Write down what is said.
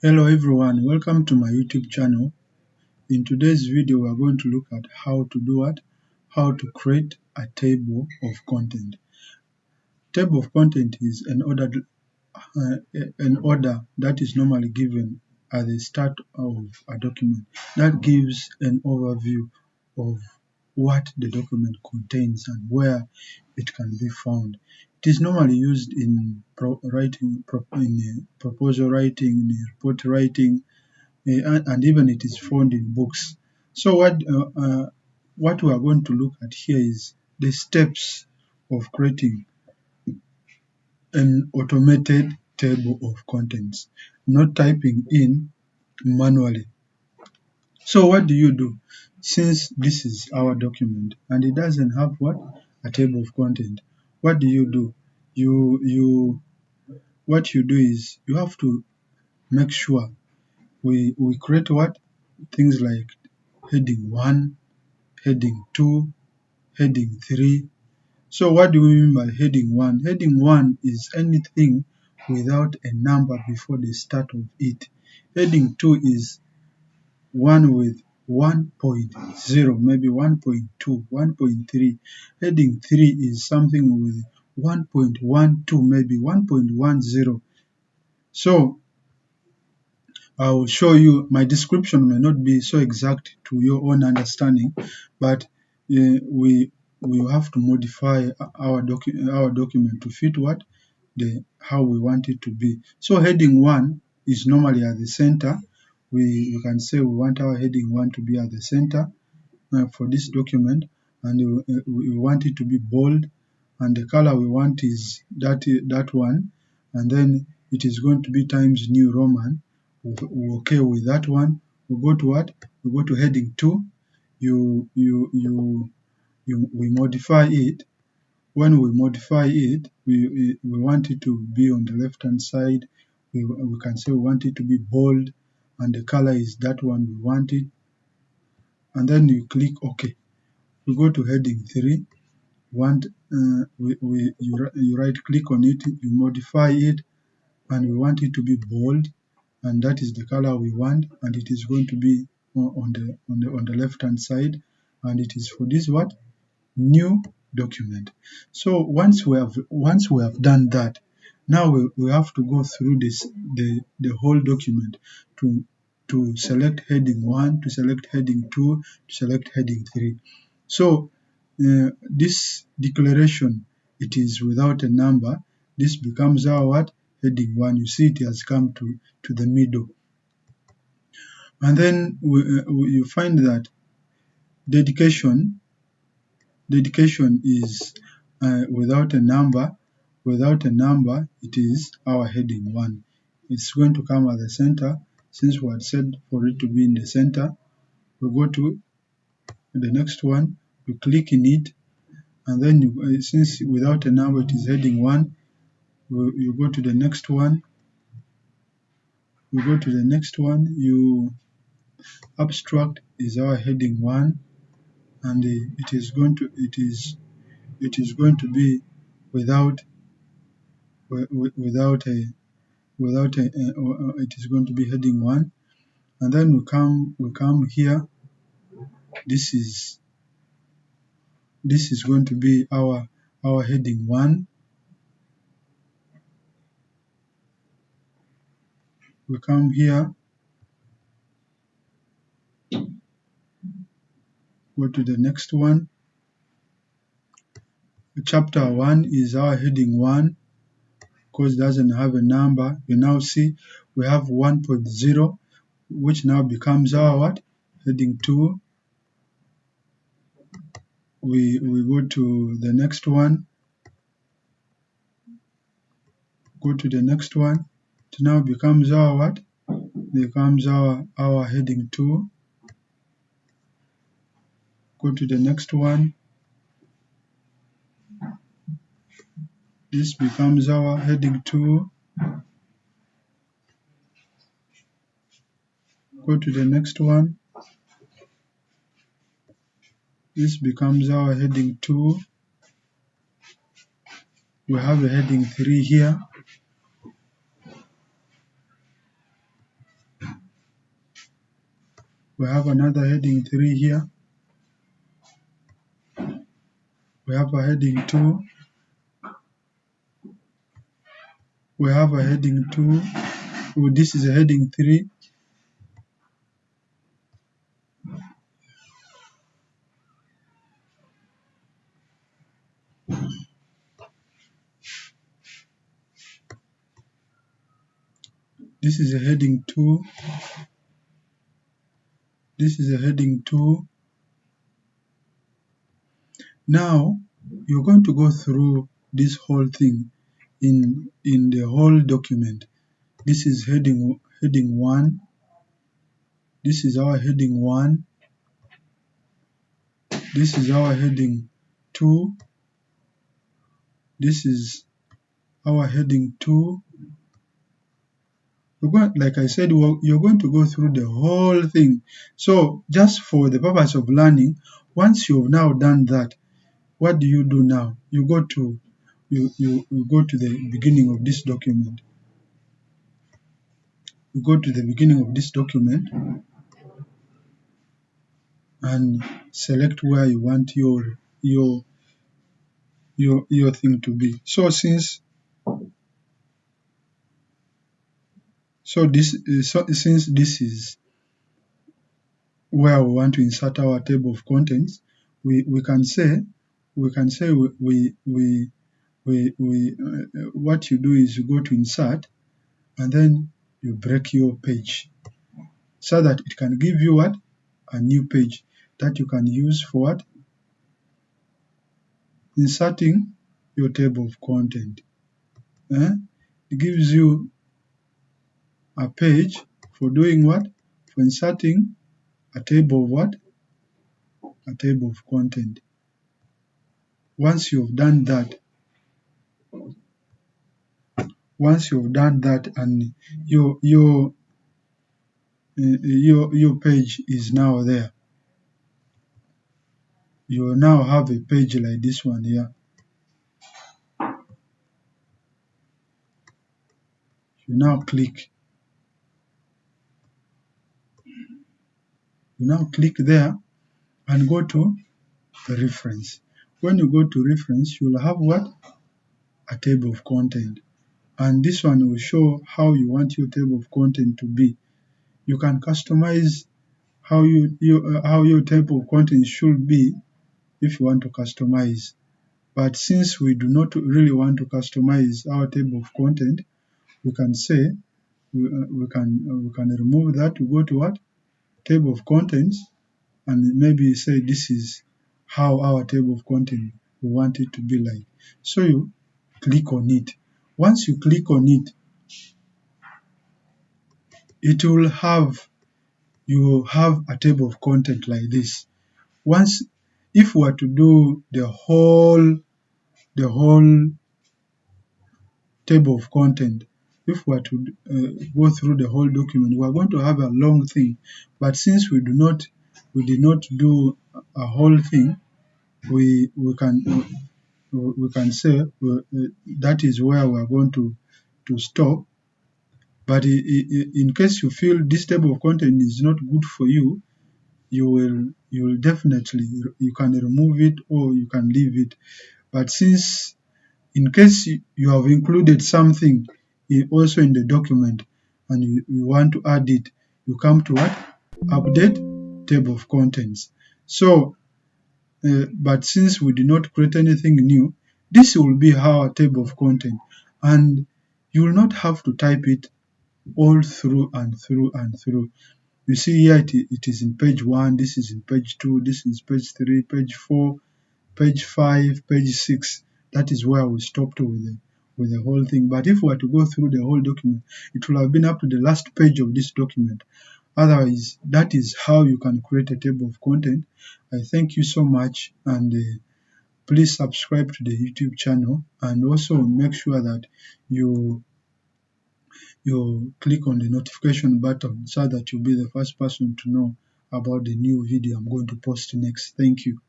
Hello everyone, welcome to my YouTube channel. In today's video, we are going to look at how to do what? How to create a table of content. Table of content is an order that is normally given at the start of a document that gives an overview of what the document contains and where it can be found. It is normally used in proposal writing, in report writing, and even it is found in books. So what we are going to look at here is the steps of creating an automated table of contents, not typing in manually. So what do you do? Since this is our document and it doesn't have what? A table of content. What do? What you do is you have to make sure we create what? Things like heading 1, heading 2, heading 3. So what do we mean by heading 1? Heading 1 is anything without a number before the start of it. Heading 2 is one with 1.0, maybe 1.2, 1.3. Heading 3 is something with 1.12, maybe 1.10. So I will show you. My description may not be so exact to your own understanding, but we will have to modify our document to fit what how we want it to be. So heading 1 is normally at the center. We can say we want our heading 1 to be at the center for this document, and we want it to be bold, and the color we want is that one, and then it is going to be Times New Roman. We're okay with that one. We go to what? We go to heading 2. We modify it. When we modify it, we want it to be on the left hand side. We can say we want it to be bold, and the color is that one we want it, and then you click OK. We go to heading 3. You right click on it, you modify it, and we want it to be bold, and that is the color we want, and it is going to be on the left hand side, and it is for this what? New document. So once we have done that, now we have to go through the whole document to select heading 1, to select heading 2, to select heading 3. So this declaration, it is without a number. This becomes our what? Heading 1. You see it has come to the middle. And then you find that dedication is without a number. Without a number, it is our heading 1. It's going to come at the center. Since we had said for it to be in the center, we go to the next one, you click in it, and then since without a number it is heading 1, you go to the next one. You abstract is our heading 1, and it is going to be without it is going to be heading 1, and then we come here. This is going to be our heading 1. We come here, go to the next one. Chapter 1 is our heading 1 because it doesn't have a number. You now see we have 1.0, which now becomes our what? Heading 2. We go to the next one. Go to the next one. It now becomes our what? Becomes our heading 2. Go to the next one. This becomes our heading 2. Go to the next one. This becomes our heading 2. We have a heading 3 here. We have another heading 3 here. We have a heading 2. We have a heading 2. Oh, this is a heading 3. This is a heading 2. This is a heading 2. Now, you're going to go through this whole thing in the whole document. This is heading 1. This is our heading 1. This is our heading 2. This is our heading 2. Like I said, you're going to go through the whole thing. So just for the purpose of learning, once you've now done that, what do you do now? You go to the beginning of this document. You go to the beginning of this document and select where you want your thing to be. So since this is where we want to insert our table of contents, we can say what you do is you go to insert and then you break your page so that it can give you what? A new page that you can use for what? Inserting your table of content. It gives you a page for doing what? For inserting a table of what? A table of content. Once you've done that and your page is now there, you will now have a page like this one here. You now click there and go to the reference. When you go to reference, you will have what? A table of content. And this one will show how you want your table of content to be. You can customize how your table of content should be if you want to customize. But since we do not really want to customize our table of content, we can say we can remove that. We go to what? Table of contents, and maybe say this is how our table of content we want it to be like. So you click on it. Once you click on it, you will have a table of content like this. If we were to do the whole table of content, if we were to go through the whole document, we are going to have a long thing. But since we did not do a whole thing, we can say that is where we are going to stop. But in case you feel this table of content is not good for you, you will definitely, you can remove it or you can leave it. But since in case you have included something also in the document and you want to add it, you come to what? Update table of contents. So but since we did not create anything new, this will be our table of content, and you will not have to type it all through and through and through. You see here it is in page 1, this is in page 2, this is page 3, page 4, page 5, page 6. That is where we stopped with the whole thing. But if we were to go through the whole document, it will have been up to the last page of this document. Otherwise, that is how you can create a table of content. I thank you so much, and please subscribe to the YouTube channel, and also make sure that you click on the notification button so that you'll be the first person to know about the new video I'm going to post next. Thank you.